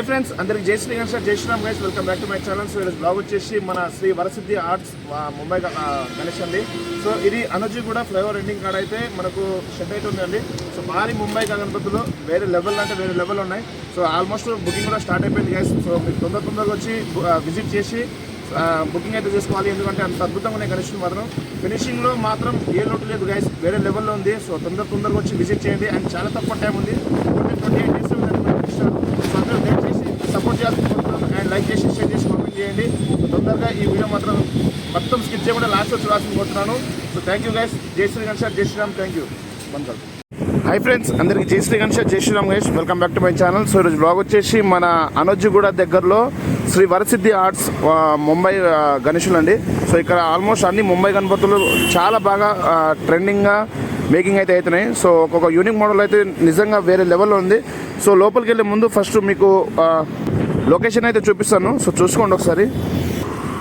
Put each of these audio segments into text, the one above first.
Hi friends, అందరికి జై శ్రీ గణేష్, జై Shriram guys. Welcome back to my channel. So ఈరోజు బ్లాగ్ వచ్చేసి మన శ్రీ వరసిద్ధి ఆర్ట్స్ ముంబై గణేష్ అండి. సో ఇది అనర్జీ కూడా ఫ్లైఓవర్ ఎండింగ్ కాడ అయితే మనకు షెడ్ అయితే ఉందండి. సో భారీ ముంబై గణపతులు వేరే లెవెల్ అంటే వేరే లెవెల్ ఉన్నాయి. సో ఆల్మోస్ట్ బుకింగ్ కూడా స్టార్ట్ అయిపోయింది గైస్. సో మీరు తొందరగా వచ్చి విజిట్ చేసి బుకింగ్ అయితే చేసుకోవాలి. ఎందుకంటే అంత అద్భుతంగా ఉన్నాయి గణేష్. మాత్రం ఫినిషింగ్లో మాత్రం ఏ లోటు లేదు గైస్, వేరే లెవెల్లో ఉంది. సో తొందరగా వచ్చి విజిట్ చేయండి. అండ్ చాలా తక్కువ టైం ఉంది, 28 days ఉందండి. సో అందరూ దయచేసి సపోర్ట్ చేయాలనుకుంటున్నాను. అండ్ లైక్ చేసి షేర్ చేసి కామెంట్ చేయండి. తొందరగా ఈ వీడియో మాత్రం మొత్తం స్కిప్ చేయకుండా లాస్ట్ వచ్చి రాసుకుంటున్నాను. So thank you guys. జై శ్రీ గణేష్, జై Shriram. Thank you. Hi friends, అందరికీ జై శ్రీ గణేష్, జై Shriram guys. Welcome back to my channel. So ఈరోజు బ్లాగ్ వచ్చేసి మన అనర్జీగూడ దగ్గరలో శ్రీ వరసిద్ధి ఆర్ట్స్ ముంబై గణేషులు అండి. సో ఇక్కడ ఆల్మోస్ట్ అన్ని ముంబై గణపతులు చాలా బాగా ట్రెండింగ్గా మేకింగ్ అయితే అవుతున్నాయి. సో ఒక్కొక్క యూనిక్ మోడల్ అయితే నిజంగా వేరే లెవెల్లో ఉంది. సో లోపలికి వెళ్ళే ముందు ఫస్ట్ మీకు లొకేషన్ అయితే చూపిస్తాను. సో చూసుకోండి ఒకసారి.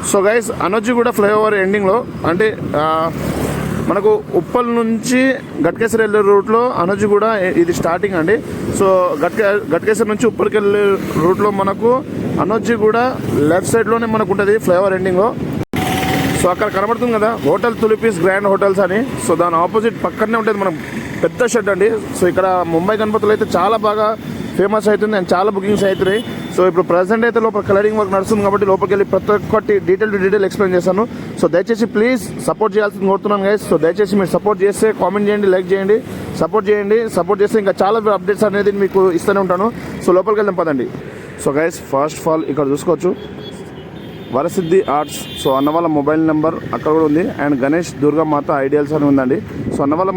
సో గైస్, అనర్జీగూడ ఫ్లైఓవర్ ఎండింగ్లో అంటే మనకు ఉప్పల్ నుంచి గట్కేసర్ వెళ్ళే రూట్లో అనర్జీగూడ ఇది స్టార్టింగ్ అండి. సో గట్కేసర్ నుంచి ఉప్పల్కి వెళ్ళే రూట్లో మనకు అనర్జీగూడ లెఫ్ట్ సైడ్లోనే మనకు ఉంటుంది ఫ్లైఓవర్ ఎండింగ్లో. సో అక్కడ కనబడుతుంది కదా హోటల్ తులిపీస్ గ్రాండ్ హోటల్స్ అని. సో దాని ఆపోజిట్ పక్కనే ఉంటుంది మనం పెద్ద షెడ్ అండి. సో ఇక్కడ ముంబై గణపతులు అయితే చాలా బాగా ఫేమస్ అవుతుంది అండ్ చాలా బుకింగ్స్ అవుతున్నాయి. సో ఇప్పుడు ప్రజెంట్ అయితే లోపల కలరింగ్ వర్క్ నడుస్తుంది కాబట్టి లోపలికి వెళ్ళి ప్రతి ఒక్కటి డీటెయిల్ ఎక్స్ప్లెయిన్ చేస్తాను. సో దయచేసి ప్లీజ్ సపోర్ట్ చేయాల్సింది కోరుతున్నాను గైస్. సో దయచేసి మీరు సపోర్ట్ చేస్తే కామెంట్ చేయండి, లైక్ చేయండి, సపోర్ట్ చేస్తే ఇంకా చాలా అప్డేట్స్ అనేది మీకు ఇస్తూనే ఉంటాను. సో లోపలికి వెళ్దాం పదండి. So guys, first of all ఇక్కడ చూసుకోవచ్చు వరసిద్ధి ఆర్ట్స్. సో అన్నవాళ్ళ మొబైల్ నెంబర్ అక్కడ కూడా ఉంది. అండ్ గణేష్ దుర్గామాత ఐడియల్స్ అని ఉందండి. సో అన్నవాళ్ళ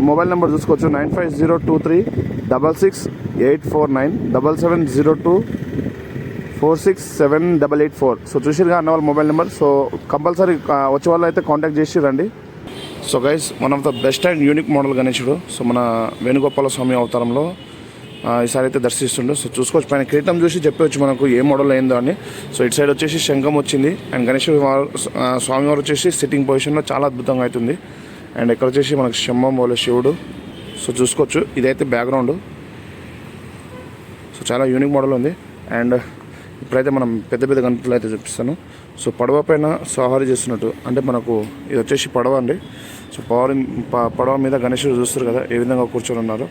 మొబైల్ నెంబర్ చూసుకోవచ్చు 950223664849 7702467884. సో చూసిరుగా అన్నవాళ్ళ మొబైల్ నెంబర్. సో కంపల్సరీ వచ్చే వాళ్ళు అయితే కాంటాక్ట్ చేసి రండి. So guys, one of the best and unique model గణేశుడు. సో మన వేణుగోపాల స్వామి అవతారంలో ఈసారి అయితే దర్శిస్తుండే. సో చూసుకోవచ్చు, పైన కిరీటం చూసి చెప్పవచ్చు మనకు ఏ మోడల్ అయిందో అని. సో ఇటు సైడ్ వచ్చేసి శంఖం వచ్చింది. అండ్ గణేశుడు స్వామివారు వచ్చేసి సిట్టింగ్ పొజిషన్లో చాలా అద్భుతంగా అవుతుంది. అండ్ ఇక్కడ వచ్చేసి మనకు శంభం పోలే శివుడు. సో చూసుకోవచ్చు, ఇదైతే బ్యాక్గ్రౌండ్. సో చాలా యూనిక్ మోడల్ ఉంది. అండ్ ఇప్పుడైతే మనం పెద్ద గణపతులు అయితే చూపిస్తాను. సో పడవ పైన సవారీ చేస్తున్నట్టు అంటే మనకు ఇది వచ్చేసి పడవ అండి. సో పడవ మీద గణేశుడు చూస్తారు కదా ఏ విధంగా కూర్చొని ఉన్నారు.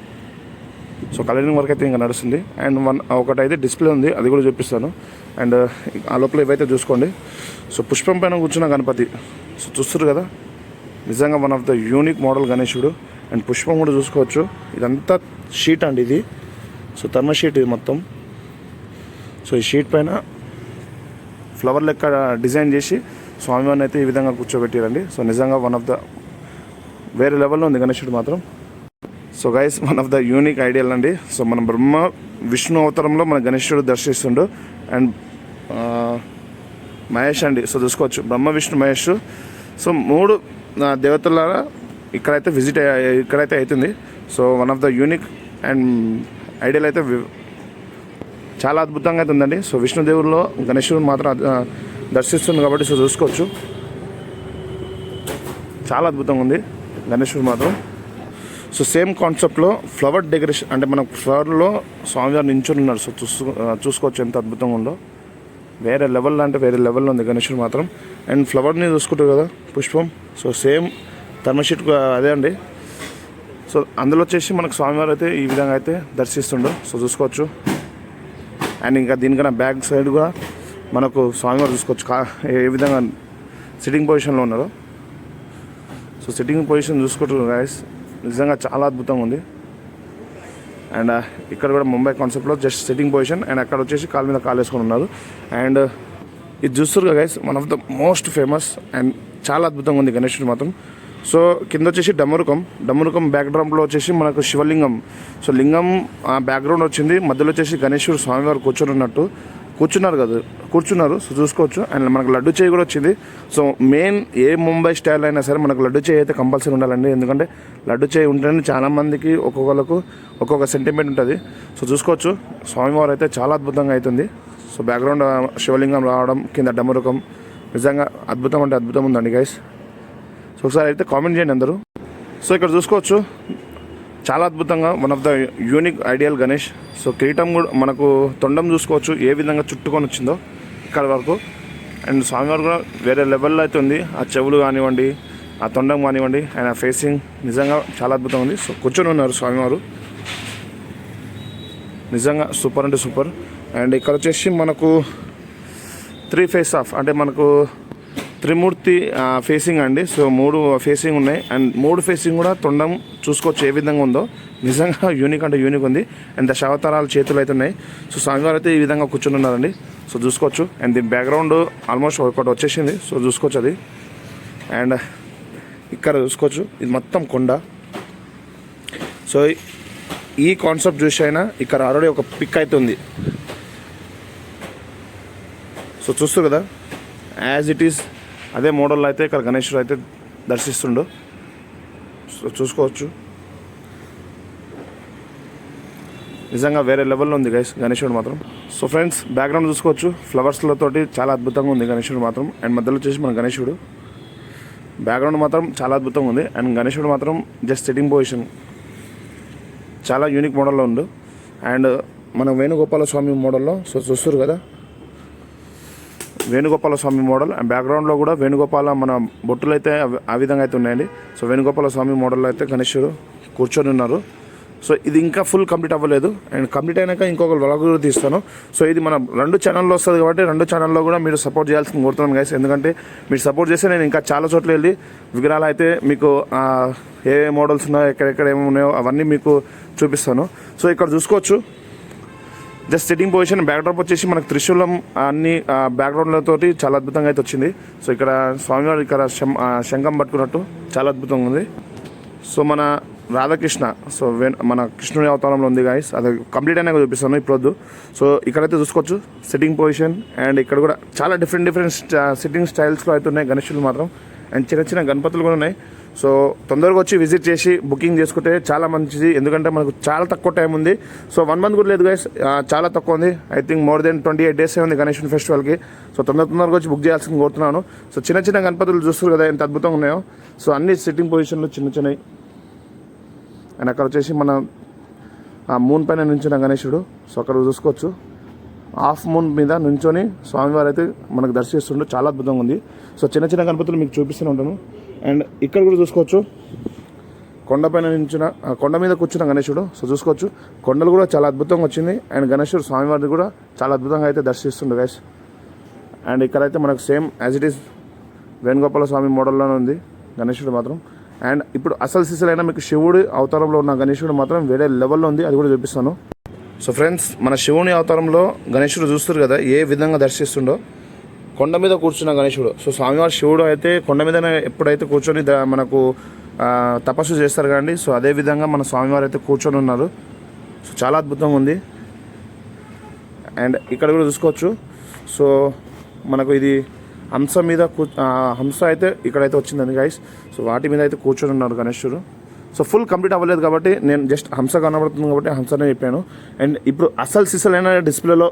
సో కలరింగ్ వర్క్ అయితే ఇంకా నడుస్తుంది. అండ్ ఒకటైతే డిస్ప్లే ఉంది, అది కూడా చూపిస్తాను. అండ్ ఆ లోపల ఇవైతే చూసుకోండి. సో పుష్పం పైన కూర్చున్న గణపతి. సో చూస్తారు కదా, నిజంగా one of the unique model గణేశుడు. అండ్ పుష్పం కూడా చూసుకోవచ్చు. ఇదంతా షీట్ అండి ఇది. సో థర్మ షీట్ ఇది మొత్తం. సో ఈ షీట్ పైన ఫ్లవర్ లెక్క డిజైన్ చేసి స్వామివారిని అయితే ఈ విధంగా కూర్చోబెట్టారండి. సో నిజంగా వన్ ఆఫ్ ద వేరే లెవెల్లో ఉంది గణేశుడు మాత్రం. So guys, one of the unique ideal అండి. సో మనం బ్రహ్మ విష్ణు అవతారంలో మన గణేశుడు దర్శిస్తుండు. అండ్ మహేష్ అండి. సో చూసుకోవచ్చు బ్రహ్మ విష్ణు మహేష్. సో 3 దేవతల ఇక్కడైతే అవుతుంది. So one of the unique and ideal అయితే చాలా అద్భుతంగా అయితే ఉందండి. సో విష్ణుదేవుల్లో గణేశుడు మాత్రం దర్శిస్తుంది కాబట్టి సో చూసుకోవచ్చు చాలా అద్భుతంగా ఉంది గణేశుడు మాత్రం. సో సేమ్ కాన్సెప్ట్లో ఫ్లవర్ డెకరేషన్ అంటే మనకు ఫ్లవర్లో స్వామివారు నించుని ఉన్నారు. సో చూసుకోవచ్చు ఎంత అద్భుతంగా ఉందో. వేరే లెవెల్లో అంటే వేరే లెవెల్లో ఉంది గణేశుడు మాత్రం. అండ్ ఫ్లవర్ని చూసుకుంటారు కదా పుష్పం. సో సేమ్ థర్మషీట్ అదే అండి. సో అందులో వచ్చేసి మనకు స్వామివారు అయితే ఈ విధంగా అయితే దర్శిస్తుండో. సో చూసుకోవచ్చు. అండ్ ఇంకా దీనికన్నా బ్యాక్ సైడ్ కూడా మనకు స్వామివారు చూసుకోవచ్చు ఏ విధంగా సిట్టింగ్ పొజిషన్లో ఉన్నారో. సో సిట్టింగ్ పొజిషన్ చూసుకుంటారు గాయస్, నిజంగా చాలా అద్భుతంగా ఉంది. అండ్ ఇక్కడ కూడా ముంబై కాన్సెప్ట్లో జస్ట్ సిట్టింగ్ పొజిషన్. అండ్ అక్కడ వచ్చేసి కాలు మీద కాలు వేసుకొని ఉన్నారు. అండ్ ఇది చూస్తారు guys, one of the most famous and చాలా అద్భుతంగా ఉంది గణేశుడు మాత్రం. సో కింద వచ్చేసి డమరుకం బ్యాక్గ్రౌండ్లో వచ్చేసి మనకు శివలింగం. సో లింగం బ్యాక్గ్రౌండ్ వచ్చింది, మధ్యలో వచ్చేసి గణేశుడు స్వామివారు కూర్చున్నారు. సో చూసుకోవచ్చు. అండ్ మనకు లడ్డు చేయి కూడా వచ్చింది. సో మెయిన్ ఏ ముంబై స్టైల్ అయినా సరే మనకు లడ్డు చేయి అయితే కంపల్సరీ ఉండాలండి. ఎందుకంటే లడ్డు చేయి ఉంటేనే చాలామందికి ఒక్కొక్కరికి ఒక్కొక్క సెంటిమెంట్ ఉంటుంది. సో చూసుకోవచ్చు, స్వామివారు అయితే చాలా అద్భుతంగా అవుతుంది. సో బ్యాక్గ్రౌండ్ శివలింగం రావడం, కింద డమరుకం, నిజంగా అద్భుతం అంటే అద్భుతం ఉందండి గైస్. సో ఒకసారి అయితే కామెంట్ చేయండి అందరూ. సో ఇక్కడ చూసుకోవచ్చు చాలా అద్భుతంగా one of the unique ideal Ganesh. So కిరీటం కూడా మనకు తొండం చూసుకోవచ్చు ఏ విధంగా చుట్టుకొని వచ్చిందో ఇక్కడ వరకు. అండ్ స్వామివారు కూడా వేరే లెవెల్లో అయితే ఉంది. ఆ చెవులు కానివ్వండి, ఆ తొండం కానివ్వండి, ఆయన ఫేసింగ్ నిజంగా చాలా అద్భుతంగా ఉంది. సో కూర్చొని ఉన్నారు స్వామివారు, నిజంగా సూపర్ అంటే సూపర్. అండ్ ఇక్కడ వచ్చేసి మనకు 3 ఫేస్ ఆఫ్ అంటే మనకు త్రిమూర్తి ఫేసింగ్ అండి. సో 3 ఫేసింగ్ ఉన్నాయి. అండ్ 3 ఫేసింగ్ కూడా తొండం చూసుకోవచ్చు ఏ విధంగా ఉందో. నిజంగా యూనిక్ అంటే యూనిక్ ఉంది. అండ్ దశావతారాల చేతులు అయితే ఉన్నాయి. సో స్వామివారు అయితే ఈ విధంగా కూర్చొని ఉన్నారండి. సో చూసుకోవచ్చు. అండ్ దీని బ్యాక్గ్రౌండ్ ఆల్మోస్ట్ ఒకటి వచ్చేసింది. సో చూసుకోవచ్చు అది. అండ్ ఇక్కడ చూసుకోవచ్చు ఇది మొత్తం కొండ. సో ఈ కాన్సెప్ట్ చూసి అయినా ఇక్కడ ఆల్రెడీ ఒక పిక్ అయితే ఉంది. సో చూస్తారు కదా, యాజ్ ఇట్ ఈస్ అదే మోడల్లో అయితే ఇక్కడ గణేశుడు అయితే దర్శిస్తుండు. సో చూసుకోవచ్చు, నిజంగా వేరే లెవెల్లో ఉంది గైస్ గణేశుడు మాత్రం. సో ఫ్రెండ్స్ బ్యాక్గ్రౌండ్ చూసుకోవచ్చు, ఫ్లవర్స్లతోటి చాలా అద్భుతంగా ఉంది గణేశుడు మాత్రం. అండ్ మధ్యలో వచ్చేసి మన గణేశుడు బ్యాక్గ్రౌండ్ మాత్రం చాలా అద్భుతంగా ఉంది. అండ్ గణేశుడు మాత్రం జస్ట్ సిట్టింగ్ పొజిషన్ చాలా యూనిక్ మోడల్లో ఉంది. అండ్ మన వేణుగోపాల స్వామి మోడల్లో సో చూస్తారు కదా, వేణుగోపాల స్వామి మోడల్. అండ్ బ్యాక్గ్రౌండ్లో కూడా వేణుగోపాల మన బొట్టులు అయితే ఆ విధంగా అయితే ఉన్నాయండి. సో వేణుగోపాల స్వామి మోడల్లో అయితే గణేశుడు కూర్చొని ఉన్నారు. సో ఇది ఇంకా ఫుల్ కంప్లీట్ అవ్వలేదు. అండ్ కంప్లీట్ అయినాక ఇంకొక వ్లాగ్ కూడా తీస్తాను. సో ఇది మన 2 ఛానల్లో వస్తుంది కాబట్టి 2 ఛానల్లో కూడా మీరు సపోర్ట్ చేయాల్సింది కోరుతున్నాను గైస్. ఎందుకంటే మీరు సపోర్ట్ చేస్తే నేను ఇంకా చాలా చోట్ల వెళ్ళి విగ్రహాలు అయితే మీకు ఏ మోడల్స్ ఉన్నాయో ఎక్కడెక్కడ ఏమి ఉన్నాయో అవన్నీ మీకు చూపిస్తాను. సో ఇక్కడ చూసుకోవచ్చు జస్ట్ సిట్టింగ్ పొజిషన్. బ్యాక్డ్రాప్ వచ్చేసి మనకు త్రిశూలం అన్ని బ్యాక్గ్రౌండ్లతో చాలా అద్భుతంగా అయితే వచ్చింది. సో ఇక్కడ స్వామివారు ఇక్కడ శంఖం పట్టుకున్నట్టు చాలా అద్భుతంగా ఉంది. సో మన రాధాకృష్ణ సో మన కృష్ణుని అవతారంలో ఉంది గాయస్. అది కంప్లీట్ అయినాక చూపిస్తాను ఇప్పుడు. సో ఇక్కడైతే చూసుకోవచ్చు సిట్టింగ్ పొజిషన్. అండ్ ఇక్కడ కూడా చాలా డిఫరెంట్ సిట్టింగ్ స్టైల్స్లో అయితే ఉన్నాయి గణేశులు మాత్రం. అండ్ చిన్న చిన్న గణపతులు కూడా ఉన్నాయి. సో తొందరగా వచ్చి విజిట్ చేసి బుకింగ్ చేసుకుంటే చాలా మంచిది. ఎందుకంటే మనకు చాలా తక్కువ టైం ఉంది. సో 1 మంత్ కూడా లేదు గైస్, చాలా తక్కువ ఉంది. I think more than 28 days ఉంది గణేశుని ఫెస్టివల్కి. సో తొందరగా వచ్చి బుక్ చేయాల్సింది కోరుతున్నాను. సో చిన్న చిన్న గణపతులు చూస్తారు కదా ఎంత అద్భుతంగా ఉన్నాయో. సో అన్ని సిట్టింగ్ పొజిషన్లు చిన్న చిన్నవి. అండ్ అక్కడ వచ్చేసి మన మూన్ పైన నుంచిన గణేశుడు. సో అక్కడ చూసుకోవచ్చు హాఫ్ మూన్ మీద నుంచొని స్వామివారు అయితే మనకు దర్శిస్తుండే చాలా అద్భుతంగా ఉంది. సో చిన్న చిన్న గణపతులు మీకు చూపిస్తూనే ఉంటాను. అండ్ ఇక్కడ కూడా చూసుకోవచ్చు కొండపైన నుంచిన కొండ మీద కూర్చున్న గణేశుడు. సో చూసుకోవచ్చు కొండలు కూడా చాలా అద్భుతంగా వచ్చింది. అండ్ గణేశుడు స్వామివారిని కూడా చాలా అద్భుతంగా అయితే దర్శిస్తుండే గైస్. అండ్ ఇక్కడైతే మనకు same as it is Venugopala Swamy మోడల్లోనే ఉంది గణేశుడు మాత్రం. అండ్ ఇప్పుడు అసలు సిసలైన మీకు శివుడి అవతారంలో ఉన్న గణేశుడు మాత్రం వేరే లెవెల్లో ఉంది, అది కూడా చూపిస్తాను. సో ఫ్రెండ్స్ మన శివుని అవతారంలో గణేశుడు చూస్తారు కదా ఏ విధంగా దర్శిస్తుండో. కొండ మీద కూర్చున్న గణేశుడు. సో స్వామివారి శివుడు అయితే కొండ మీద ఎప్పుడైతే కూర్చొని మనకు తపస్సు చేస్తారు కానీ సో అదే విధంగా మన స్వామివారు అయితే కూర్చొని ఉన్నారు. సో చాలా అద్భుతంగా ఉంది. అండ్ ఇక్కడ కూడా చూసుకోవచ్చు. సో మనకు ఇది హంస మీద హంస అయితే ఇక్కడైతే వచ్చిందండి గైస్. సో వాటి మీద అయితే కూర్చొని ఉన్నారు గణేశుడు. సో ఫుల్ కంప్లీట్ అవ్వలేదు కాబట్టి నేను జస్ట్ హంస కనబడుతుంది కాబట్టి హంసనే చెప్పాను. అండ్ ఇప్పుడు అసలు సిసలైన డిస్ప్లేలో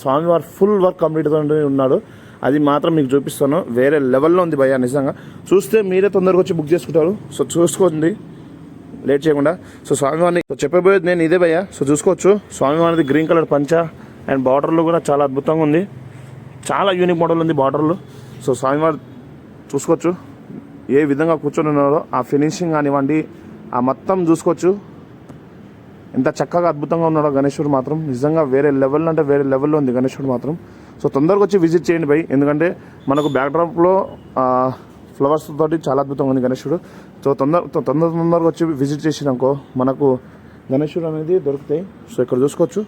స్వామివారు ఫుల్ వర్క్ కంప్లీట్ ఉన్నాడు, అది మాత్రం మీకు చూపిస్తాను. వేరే లెవెల్లో ఉంది భయ్యా, నిజంగా చూస్తే మీరే తొందరగా వచ్చి బుక్ చేసుకుంటారు. సో చూసుకోండి లేట్ చేయకుండా. సో స్వామివారిని చెప్పబోయేది నేను ఇదే భయ్యా. సో చూసుకోవచ్చు స్వామివారిది గ్రీన్ కలర్ పంచ అండ్ బార్డర్లు కూడా చాలా అద్భుతంగా ఉంది. చాలా యూనిక్ మోడల్ ఉంది బార్డర్లు. సో స్వామివారు చూసుకోవచ్చు ఏ విధంగా కూర్చొని ఉన్నారో, ఆ ఫినిషింగ్ కానివ్వండి ఆ మొత్తం చూసుకోవచ్చు ఎంత చక్కగా అద్భుతంగా ఉన్నాడో గణేశుడు మాత్రం. నిజంగా వేరే లెవెల్ అంటే వేరే లెవెల్లో ఉంది గణేశుడు మాత్రం. సో తొందరగా వచ్చి విజిట్ చేయండి భయ్, ఎందుకంటే మనకు బ్యాక్డ్రాప్లో ఫ్లవర్స్ తోటి చాలా అద్భుతంగా ఉంది గణేశుడు. సో తొందరగా వచ్చి విజిట్ చేసినాకో మనకు గణేశుడు అనేది దొరుకుతాయి. సో ఇక్కడ చూసుకోవచ్చు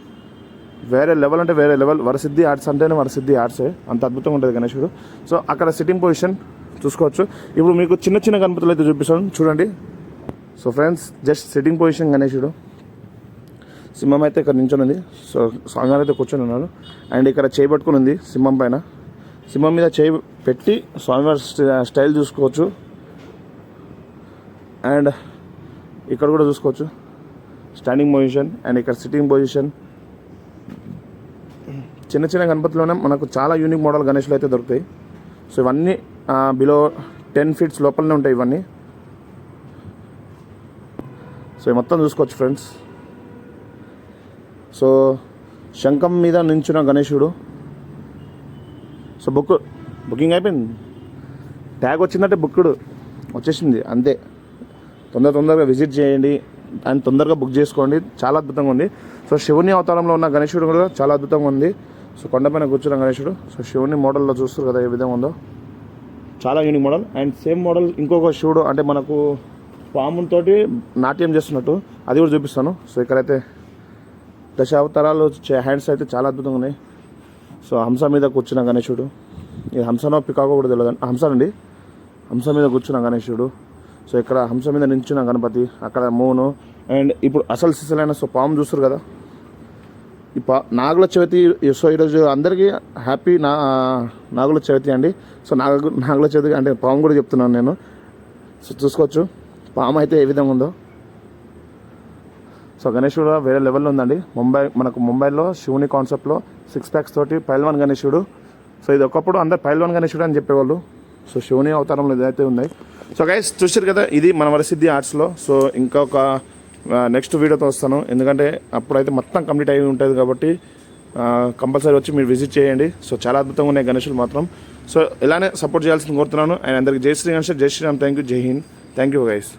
వేరే లెవెల్ అంటే వేరే లెవెల్. వరసిద్ధి ఆర్ట్స్ అంటేనే వరసిద్ధి ఆర్ట్సే, అంత అద్భుతంగా ఉంటుంది గణేశుడు. సో అక్కడ సిట్టింగ్ పొజిషన్ చూసుకోవచ్చు. ఇప్పుడు మీకు చిన్న చిన్న గణపతులు అయితే చూపిస్తాను చూడండి. So friends just sitting position గణేశుడు. సింహం అయితే ఇక్కడ నించొని. సో స్వామివారు అయితే కూర్చొని ఉన్నారు. అండ్ ఇక్కడ చేయి పట్టుకుని ఉంది సింహం పైన. సింహం మీద చేయి పెట్టి స్వామివారి స్టైల్ చూసుకోవచ్చు. అండ్ ఇక్కడ కూడా చూసుకోవచ్చు స్టాండింగ్ పొజిషన్. అండ్ ఇక్కడ సిట్టింగ్ పొజిషన్. చిన్న చిన్న గణపతిలోనే మనకు చాలా యూనిక్ మోడల్ గణేశులు అయితే దొరుకుతాయి. సో ఇవన్నీ బిలో 10 ఫీట్స్ లోపలనే ఉంటాయి ఇవన్నీ. సో ఇది మొత్తం చూసుకోవచ్చు ఫ్రెండ్స్. సో శంఖం మీద నించున్న గణేశుడు. సో బుకింగ్ అయిపోయింది, ట్యాగ్ వచ్చిందంటే బుక్డ్ వచ్చేసింది అంతే. తొందరగా విజిట్ చేయండి అండ్ తొందరగా బుక్ చేసుకోండి. చాలా అద్భుతంగా ఉంది. సో శివుని అవతారంలో ఉన్న గణేశుడు కూడా చాలా అద్భుతంగా ఉంది. సో కొండపైన కూర్చున్న గణేశుడు. సో శివుని మోడల్లో చూస్తారు కదా ఏ విధంగా ఉందో, చాలా unique model. And same model ఇంకొక శివుడు అంటే మనకు పాముతోటి నాట్యం చేస్తున్నట్టు, అది కూడా చూపిస్తాను. సో ఇక్కడైతే దశావతారాలు హ్యాండ్స్ అయితే చాలా అద్భుతంగా ఉన్నాయి. సో హంస మీద కూర్చున్న గణేశుడు. ఇది హంసనో పికాకో కూడా తెలియదు, హంసనండి. హంస మీద కూర్చున్న గణేశుడు. సో ఇక్కడ హంస మీద నించున్న గణపతి, అక్కడ మూను. అండ్ ఇప్పుడు అసలు సిసలైన సో పాము చూస్తారు కదా, ఈ నాగుల చవితి. సో ఈరోజు అందరికీ హ్యాపీ నాగుల చవితి అండి. సో నాగుల చవితి అంటే పాము కూడా చెప్తున్నాను నేను. సో చూసుకోవచ్చు పాము అయితే ఏ విధంగా ఉందో. సో గణేశుడు వేరే లెవెల్లో ఉందండి. మనకు ముంబైలో శివుని కాన్సెప్ట్లో 6 packs తోటి పైల్వాన్ గణేశుడు. సో ఇది ఒకప్పుడు అందరు పైల్వాన్ గణేశుడు అని చెప్పేవాళ్ళు. సో శివుని అవతారంలో ఇదైతే ఉన్నాయి. సో గైస్ చూసారు కదా, ఇది మన వరసిద్ధి ఆర్ట్స్లో. సో ఇంకొక నెక్స్ట్ వీడియోతో వస్తాను, ఎందుకంటే అప్పుడైతే మొత్తం కంప్లీట్ అయి ఉంటుంది కాబట్టి కంపల్సరీ వచ్చి మీరు విజిట్ చేయండి. సో చాలా అద్భుతంగా ఉన్నాయి గణేశులు మాత్రం. సో ఇలానే సపోర్ట్ చేయాల్సింది కోరుతున్నాను. అండ్ అందరికి జై శ్రీ గణేష్, జై శ్రీరామ్, థ్యాంక్ యూ, జై హింద్, థ్యాంక్ యూ గైస్.